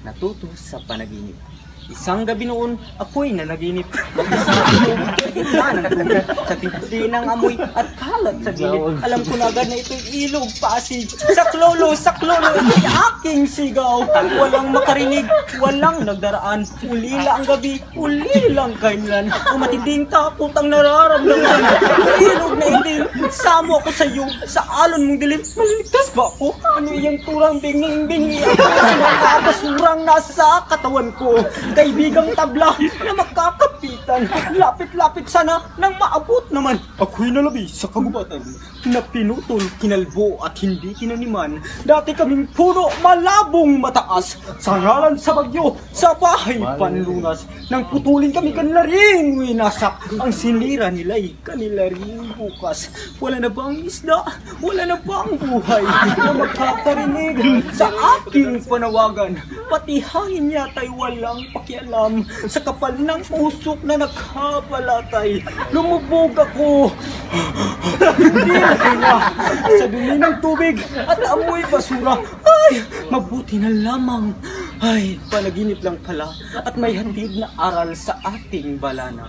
natuto sa panaginip. Isang gabi noon, ako'y nanaginip. Mag-isang gitna ng tubig sa tindi ng amoy at kalat sa gilid. Alam ko na agad na ito'y ilog, pasig. Saklolo, ito'y aking sigaw. Walang makarinig, walang nagdaraan. Ulila ang gabi, ulilang kailan. Ang matinding takot ang nararamdaman. Ilog na itim, samo ako sa iyo. Sa alon mong dilim, maliligtas ba ako? Ano iyang turang binging-bingi ako sa mga basurang nasa katawan ko. Kaibigang tabla na magkakapitan. Lapit-lapit sana nang maabot naman. Ako'y nalabi sa kagubatan na pinutol, kinalbo at hindi kinaniman. Dati kaming puro malabong mataas. Sa ngalan sa bagyo, sa bahay panlunas. Nang putulin kami kanila rin winasak. Ang sinira nila'y kanila rin bukas. Wala na bang isda? Wala na bang buhay na magkakarinig sa aking panawagan? Pati hangin yata'y walang pakialam sa kapal ng usok na nakabalatay. Lumubog ako. Hindi na kaya sa dumi ng tubig at amoy basura. Ay, mabuti na lamang. Ay, panaginip lang pala at may hatid na aral sa ating balana.